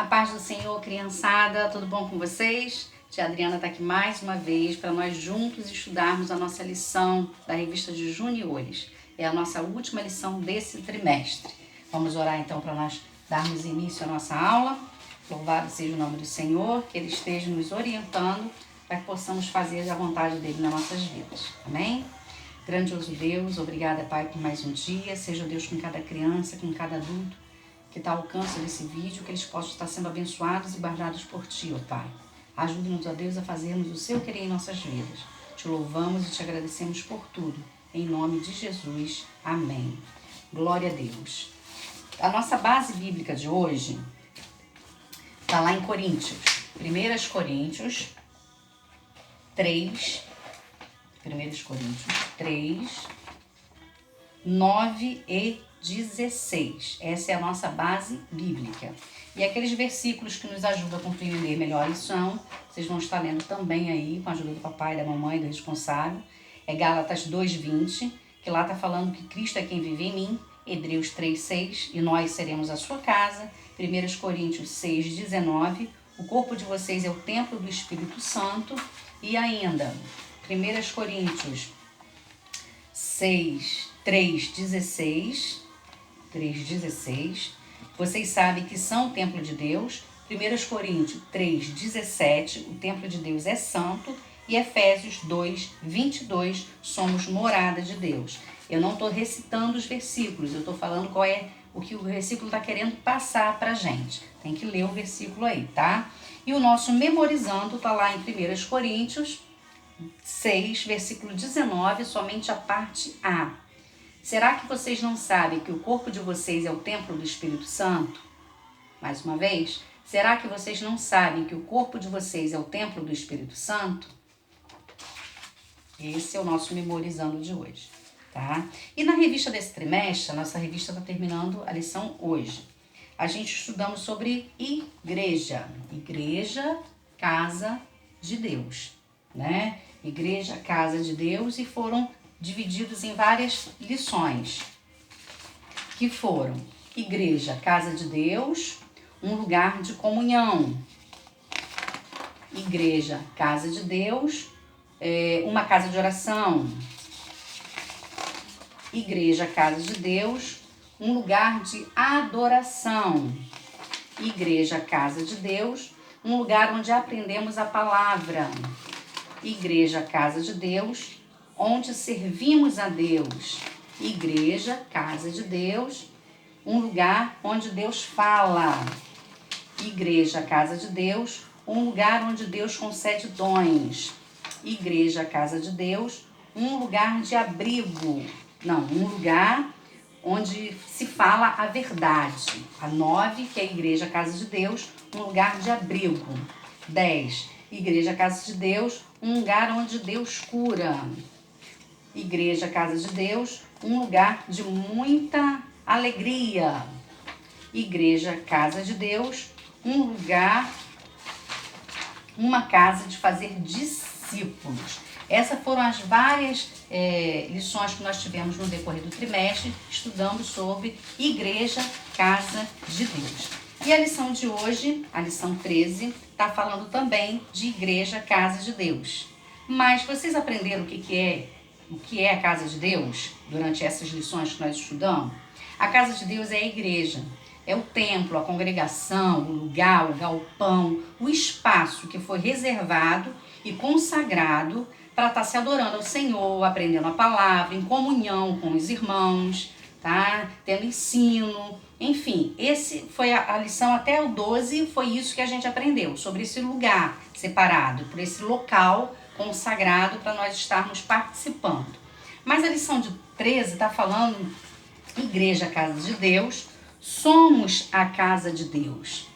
A paz do Senhor, criançada, tudo bom com vocês? Tia Adriana está aqui mais uma vez para nós juntos estudarmos a nossa lição da revista de Juniores. É a nossa última lição desse trimestre. Vamos orar então para nós darmos início à nossa aula. Louvado seja o nome do Senhor, que Ele esteja nos orientando para que possamos fazer a vontade dEle nas nossas vidas. Amém? Grandioso Deus, obrigada, Pai, por mais um dia. Seja Deus com cada criança, com cada adulto que está ao alcance desse vídeo, que eles possam estar sendo abençoados e guardados por Ti, ó Pai. Ajude-nos, ó Deus, a fazermos o Seu querer em nossas vidas. Te louvamos e te agradecemos por tudo. Em nome de Jesus. Amém. Glória a Deus. A nossa base bíblica de hoje está lá em Coríntios. 1 Coríntios 3. 1 Coríntios 3, 9 e 16. Essa é a nossa base bíblica. E aqueles versículos que nos ajudam a compreender melhor a lição, vocês vão estar lendo também aí, com a ajuda do papai, da mamãe, do responsável. É Gálatas 2:20, que lá está falando que Cristo é quem vive em mim. Hebreus 3:6, e nós seremos a sua casa. 1 Coríntios 6:19, o corpo de vocês é o templo do Espírito Santo. E ainda, 1 Coríntios 3:16, vocês sabem que são o templo de Deus. 1 Coríntios 3:17, o templo de Deus é santo. E Efésios 2:22, somos morada de Deus. Eu não estou recitando os versículos, eu estou falando qual é o que o versículo está querendo passar para a gente. Tem que ler o versículo aí, tá? E o nosso memorizando está lá em 1 Coríntios 6, versículo 19, somente a parte A. Será que vocês não sabem que o corpo de vocês é o templo do Espírito Santo? Mais uma vez, será que vocês não sabem que o corpo de vocês é o templo do Espírito Santo? Esse é o nosso memorizando de hoje, tá? E na revista desse trimestre, a nossa revista está terminando a lição hoje. A gente estudamos sobre igreja. Igreja, casa de Deus, né? Igreja, casa de Deus, e foram divididos em várias lições, que foram igreja, casa de Deus, um lugar de comunhão. Igreja, casa de Deus, uma casa de oração. Igreja, casa de Deus, um lugar de adoração. Igreja, casa de Deus, um lugar onde aprendemos a palavra. Igreja, casa de Deus, onde servimos a Deus. Igreja, casa de Deus, um lugar onde Deus fala. Igreja, casa de Deus, um lugar onde Deus concede dons. Igreja, casa de Deus, um lugar de abrigo. Não, um lugar onde se fala a verdade. A 9, que é a igreja, casa de Deus, um lugar de abrigo. 10, igreja, casa de Deus, um lugar onde Deus cura. Igreja, casa de Deus, um lugar de muita alegria. Igreja, casa de Deus, um lugar, uma casa de fazer discípulos. Essas foram as várias lições que nós tivemos no decorrer do trimestre, estudando sobre igreja, casa de Deus. E a lição de hoje, a lição 13, está falando também de igreja, casa de Deus. Mas vocês aprenderam o que é a casa de Deus durante essas lições que nós estudamos? A casa de Deus é a igreja, é o templo, a congregação, o lugar, o galpão, o espaço que foi reservado e consagrado para estar se adorando ao Senhor, aprendendo a palavra, em comunhão com os irmãos, tá? Tendo ensino, enfim, esse foi a lição até o 12, foi isso que a gente aprendeu, sobre esse lugar separado, por esse local consagrado para nós estarmos participando. Mas a lição de 13 está falando igreja, casa de Deus, somos a casa de Deus.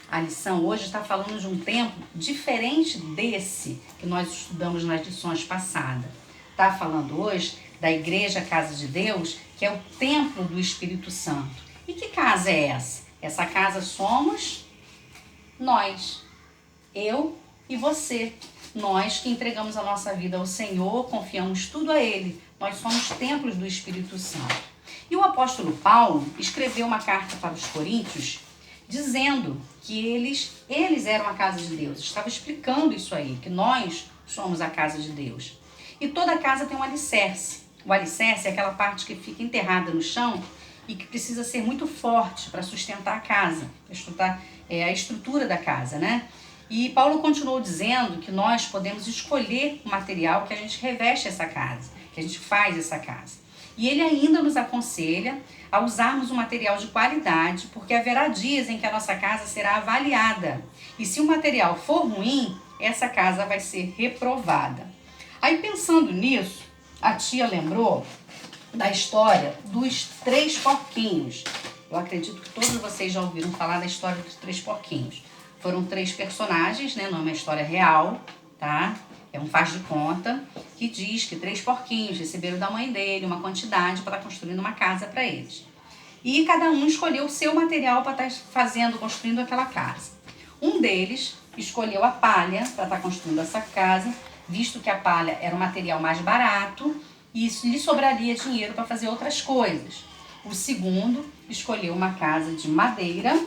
A lição hoje está falando de um tempo diferente desse que nós estudamos nas lições passadas. Está falando hoje da igreja, casa de Deus, que é o templo do Espírito Santo. E que casa é essa? Essa casa somos nós, eu e você. Nós que entregamos a nossa vida ao Senhor, confiamos tudo a Ele. Nós somos templos do Espírito Santo. E o apóstolo Paulo escreveu uma carta para os Coríntios, dizendo que eles eram a casa de Deus. Estava explicando isso aí, que nós somos a casa de Deus. E toda casa tem um alicerce. O alicerce é aquela parte que fica enterrada no chão e que precisa ser muito forte para sustentar a casa, para sustentar a estrutura da casa, né? E Paulo continuou dizendo que nós podemos escolher o material que a gente reveste essa casa, que a gente faz essa casa. E ele ainda nos aconselha a usarmos um material de qualidade, porque haverá dias em que a nossa casa será avaliada. E se o material for ruim, essa casa vai ser reprovada. Aí, pensando nisso, a tia lembrou da história dos 3 porquinhos. Eu acredito que todos vocês já ouviram falar da história dos 3 porquinhos. Foram 3 personagens, né? Não é uma história real, tá? É um faz de conta que diz que 3 porquinhos receberam da mãe dele uma quantidade para estar construindo uma casa para eles. E cada um escolheu o seu material para estar construindo aquela casa. Um deles escolheu a palha para estar construindo essa casa, visto que a palha era o material mais barato e isso lhe sobraria dinheiro para fazer outras coisas. O segundo escolheu uma casa de madeira,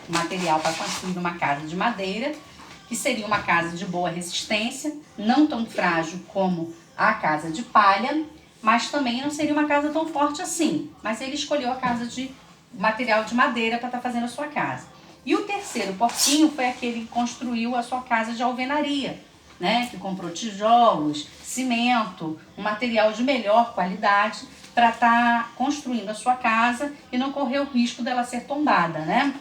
material para construir uma casa de madeira, que seria uma casa de boa resistência, não tão frágil como a casa de palha, mas também não seria uma casa tão forte assim. Mas ele escolheu a casa de material de madeira para estar fazendo a sua casa. E o terceiro porquinho foi aquele que construiu a sua casa de alvenaria, né? Que comprou tijolos, cimento, um material de melhor qualidade para estar construindo a sua casa e não correr o risco dela ser tombada, né?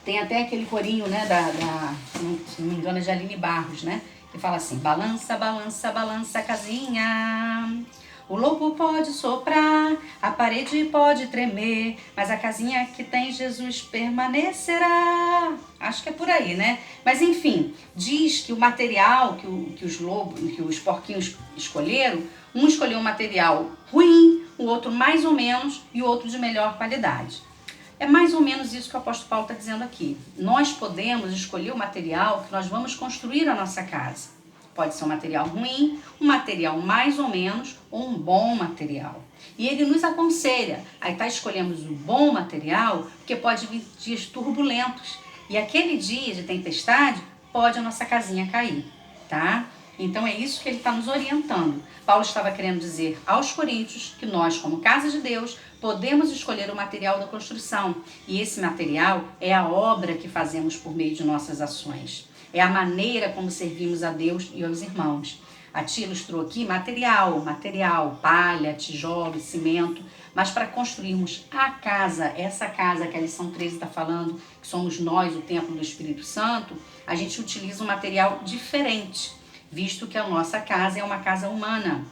Tem até aquele corinho, né, se não me engano é de Aline Barros, né? Que fala assim: balança, balança, balança a casinha. O lobo pode soprar, a parede pode tremer, mas a casinha que tem Jesus permanecerá. Acho que é por aí, né? Mas enfim, diz que o material que os porquinhos escolheram, um escolheu um material ruim, o outro mais ou menos e o outro de melhor qualidade. É mais ou menos isso que o apóstolo Paulo está dizendo aqui. Nós podemos escolher o material que nós vamos construir a nossa casa. Pode ser um material ruim, um material mais ou menos ou um bom material. E ele nos aconselha a escolhemos o bom material, porque pode vir dias turbulentos. E aquele dia de tempestade, pode a nossa casinha cair, tá? Então é isso que ele está nos orientando. Paulo estava querendo dizer aos coríntios que nós, como casa de Deus, podemos escolher o material da construção. E esse material é a obra que fazemos por meio de nossas ações. É a maneira como servimos a Deus e aos irmãos. A tia ilustrou aqui material, palha, tijolo, cimento. Mas para construirmos a casa, essa casa que a lição 13 está falando, que somos nós, o templo do Espírito Santo, a gente utiliza um material diferente, visto que a nossa casa é uma casa humana.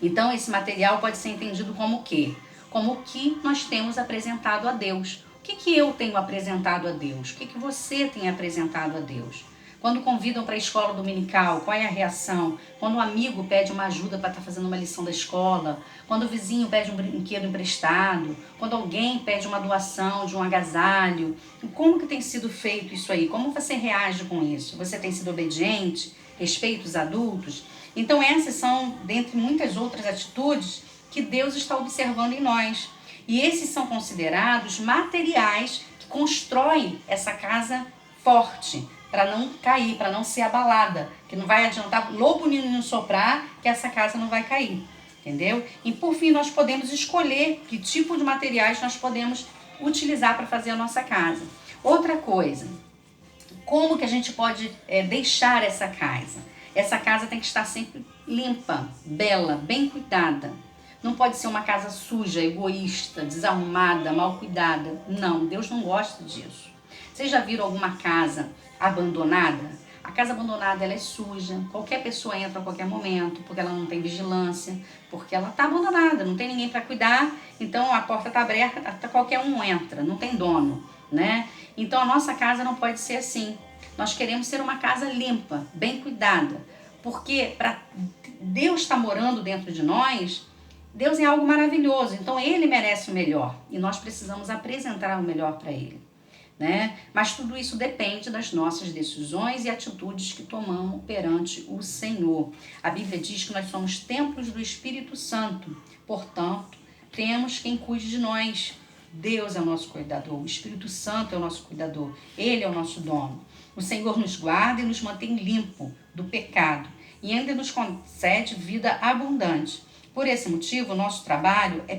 Então esse material pode ser entendido como o quê? Como o que nós temos apresentado a Deus. O que eu tenho apresentado a Deus? O que você tem apresentado a Deus? Quando convidam para a escola dominical, qual é a reação? Quando um amigo pede uma ajuda para estar fazendo uma lição da escola, quando o vizinho pede um brinquedo emprestado, quando alguém pede uma doação de um agasalho, como que tem sido feito isso aí? Como você reage com isso? Você tem sido obediente? Respeita os adultos? Então essas são, dentre muitas outras atitudes, que Deus está observando em nós. E esses são considerados materiais que constroem essa casa forte, para não cair, para não ser abalada, que não vai adiantar lobo nenhum soprar, que essa casa não vai cair, entendeu? E por fim, nós podemos escolher que tipo de materiais nós podemos utilizar para fazer a nossa casa. Outra coisa, como que a gente pode deixar essa casa? Essa casa tem que estar sempre limpa, bela, bem cuidada. Não pode ser uma casa suja, egoísta, desarrumada, mal cuidada. Não, Deus não gosta disso. Vocês já viram alguma casa abandonada? A casa abandonada ela é suja, qualquer pessoa entra a qualquer momento, porque ela não tem vigilância, porque ela está abandonada, não tem ninguém para cuidar, então a porta está aberta, qualquer um entra, não tem dono, né? Então a nossa casa não pode ser assim. Nós queremos ser uma casa limpa, bem cuidada, porque para Deus estar morando dentro de nós, Deus é algo maravilhoso, então Ele merece o melhor e nós precisamos apresentar o melhor para Ele, né? Mas tudo isso depende das nossas decisões e atitudes que tomamos perante o Senhor. A Bíblia diz que nós somos templos do Espírito Santo, portanto, temos quem cuide de nós. Deus é o nosso cuidador, o Espírito Santo é o nosso cuidador, Ele é o nosso dono. O Senhor nos guarda e nos mantém limpo do pecado e ainda nos concede vida abundante. Por esse motivo, o nosso trabalho é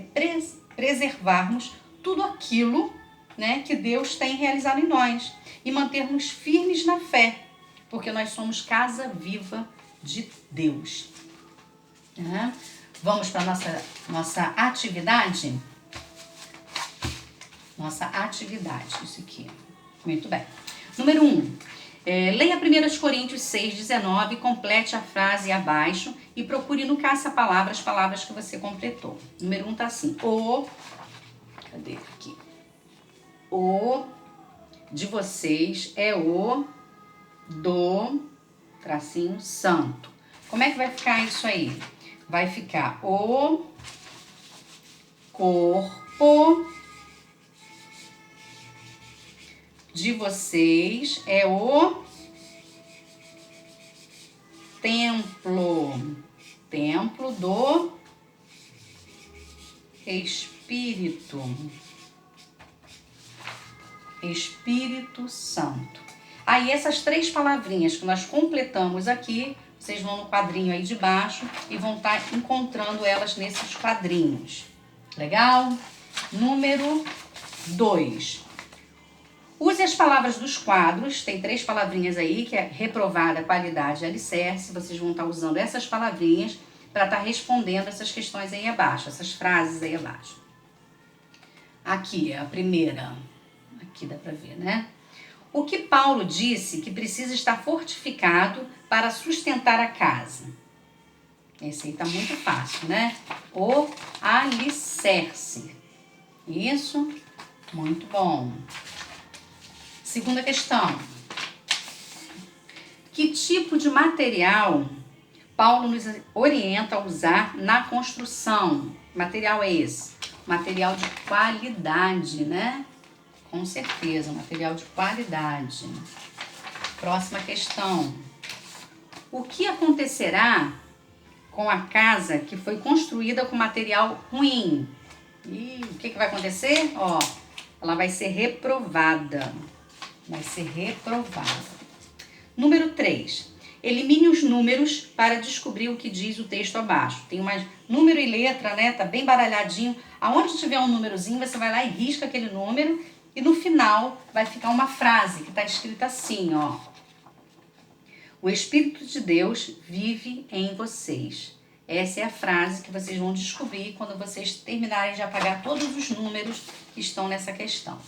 preservarmos tudo aquilo, né, que Deus tem realizado em nós e mantermos firmes na fé, porque nós somos casa viva de Deus. Vamos para a nossa atividade? Nossa atividade, isso aqui. Muito bem. Número 1. Leia 1 Coríntios 6,19, complete a frase abaixo e procure no caça-palavra as palavras que você completou. Número 1 tá assim. Cadê aqui? O de vocês é o do tracinho santo. Como é que vai ficar isso aí? Vai ficar o corpo de vocês é o templo do Espírito Santo. Aí essas 3 palavrinhas que nós completamos aqui, vocês vão no quadrinho aí de baixo e vão estar encontrando elas nesses quadrinhos. Legal? Número 2. Use as palavras dos quadros, tem 3 palavrinhas aí, que é reprovada, qualidade e alicerce. Vocês vão estar usando essas palavrinhas para estar respondendo essas questões aí abaixo, essas frases aí abaixo. Aqui é a primeira, aqui dá para ver, né? O que Paulo disse que precisa estar fortificado para sustentar a casa? Esse aí tá muito fácil, né? O alicerce. Isso, muito bom. Segunda questão. Que tipo de material Paulo nos orienta a usar na construção? Material é esse? Material de qualidade, né? Com certeza, material de qualidade. Próxima questão. O que acontecerá com a casa que foi construída com material ruim? E o que vai acontecer? Ela vai ser reprovada. Número 3. Elimine os números para descobrir o que diz o texto abaixo. Tem mais número e letra, né? Tá bem baralhadinho. Aonde tiver um númerozinho, você vai lá e risca aquele número. E no final vai ficar uma frase que está escrita assim, ó. O Espírito de Deus vive em vocês. Essa é a frase que vocês vão descobrir quando vocês terminarem de apagar todos os números que estão nessa questão.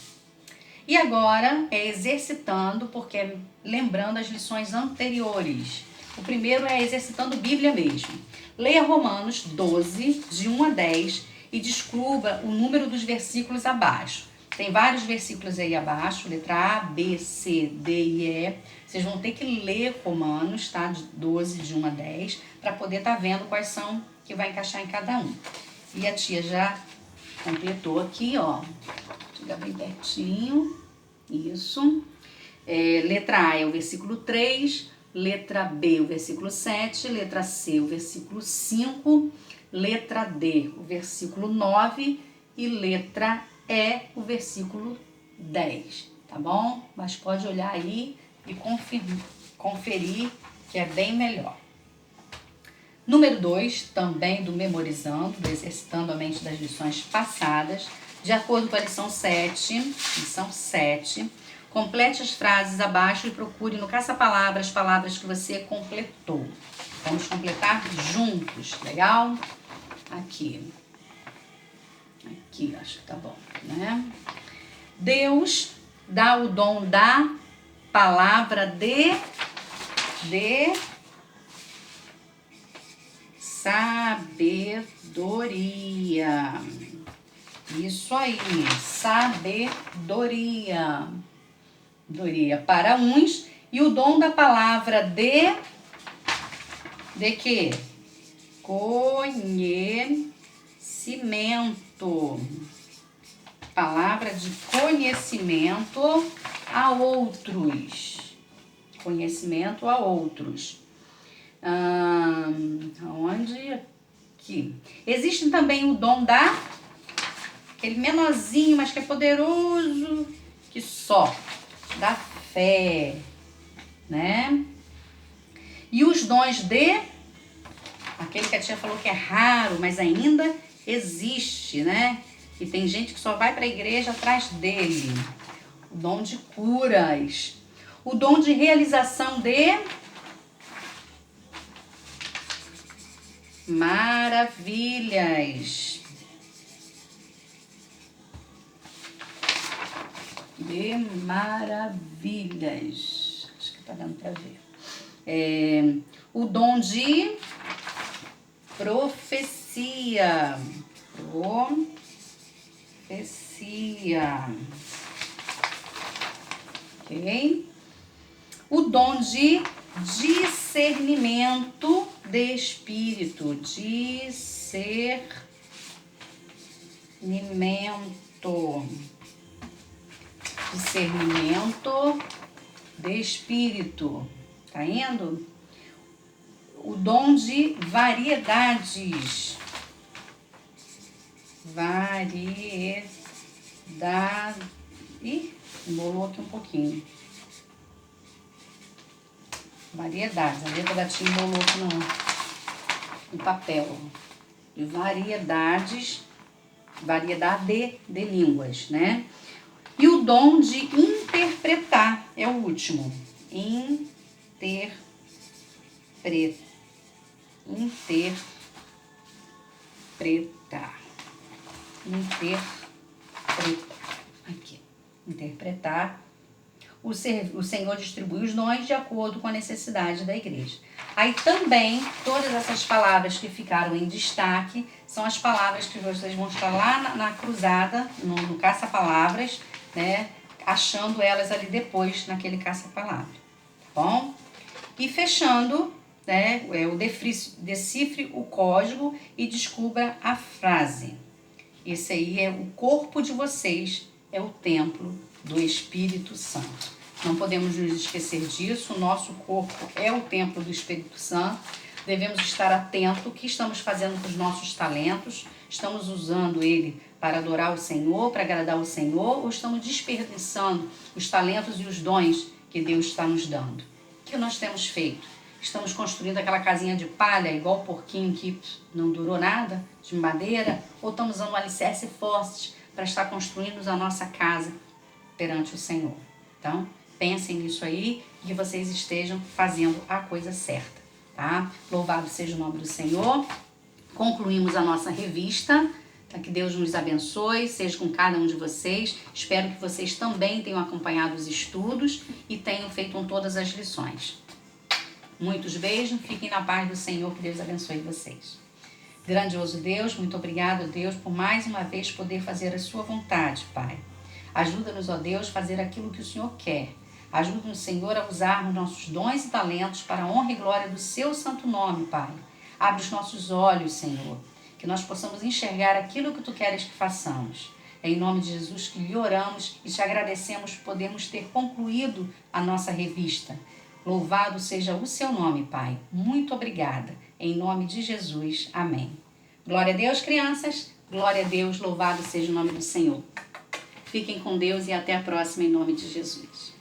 E agora é exercitando, porque é lembrando as lições anteriores. O primeiro é exercitando Bíblia mesmo. Leia Romanos 12, de 1 a 10 e descubra o número dos versículos abaixo. Tem vários versículos aí abaixo, letra A, B, C, D e E. Vocês vão ter que ler Romanos, tá? De 12, de 1 a 10, para poder estar vendo quais são que vai encaixar em cada um. E a tia já completou aqui, ó. Chega bem pertinho. Isso. Letra A é o versículo 3, letra B o versículo 7, letra C o versículo 5, letra D o versículo 9 e letra E o versículo 10, tá bom? Mas pode olhar aí e conferir que é bem melhor. Número 2, também do memorizando, do exercitando a mente das lições passadas, de acordo com a lição 7, complete as frases abaixo e procure no caça-palavra as palavras que você completou. Vamos completar juntos, legal? Aqui, acho que tá bom, né? Deus dá o dom da palavra de sabedoria. Isso aí, sabedoria. Para uns, e o dom da palavra de quê? Conhecimento. Palavra de conhecimento a outros. Conhecimento a outros. Onde? Aqui. Existe também o dom da aquele menorzinho, mas que é poderoso, que só da fé, né? E os dons de, aquele que a tia falou que é raro, mas ainda existe, né? E tem gente que só vai para a igreja atrás dele. O dom de curas, o dom de realização de maravilhas. De maravilhas. Acho que tá dando para ver. O dom de profecia. Profecia. Ok? O dom de discernimento de espírito. Discernimento de espírito. Tá indo? O dom de variedades. Ih, embolou aqui um pouquinho. Variedades. A letra da tia embolou aqui no papel. De variedades. Variedade de línguas, né? E o dom de interpretar é o último. Interpretar. O Senhor distribui os dons de acordo com a necessidade da igreja. Aí também, todas essas palavras que ficaram em destaque são as palavras que vocês vão estar lá na cruzada, no caça-palavras, né? Achando elas ali depois naquele caça-palavra, tá bom? E fechando, né? Decifre o código e descubra a frase. Esse aí é o corpo de vocês, é o templo do Espírito Santo. Não podemos nos esquecer disso, o nosso corpo é o templo do Espírito Santo. Devemos estar atentos ao que estamos fazendo com os nossos talentos. Estamos usando ele para adorar o Senhor, para agradar o Senhor, ou estamos desperdiçando os talentos e os dons que Deus está nos dando? O que nós temos feito? Estamos construindo aquela casinha de palha, igual o porquinho que não durou nada, de madeira, ou estamos usando um alicerce forte para estar construindo a nossa casa perante o Senhor? Então, pensem nisso aí e que vocês estejam fazendo a coisa certa, tá? Louvado seja o nome do Senhor. Concluímos a nossa revista. Tá? Que Deus nos abençoe, seja com cada um de vocês. Espero que vocês também tenham acompanhado os estudos e tenham feito todas as lições. Muitos beijos, fiquem na paz do Senhor, que Deus abençoe vocês. Grandioso Deus, muito obrigado, Deus, por mais uma vez poder fazer a sua vontade, Pai. Ajuda-nos, ó Deus, a fazer aquilo que o Senhor quer. Ajuda-nos, Senhor, a usarmos nossos dons e talentos para a honra e glória do seu santo nome, Pai. Abre os nossos olhos, Senhor, que nós possamos enxergar aquilo que Tu queres que façamos. É em nome de Jesus que lhe oramos e te agradecemos por podermos ter concluído a nossa revista. Louvado seja o seu nome, Pai. Muito obrigada. Em nome de Jesus. Amém. Glória a Deus, crianças. Glória a Deus. Louvado seja o nome do Senhor. Fiquem com Deus e até a próxima em nome de Jesus.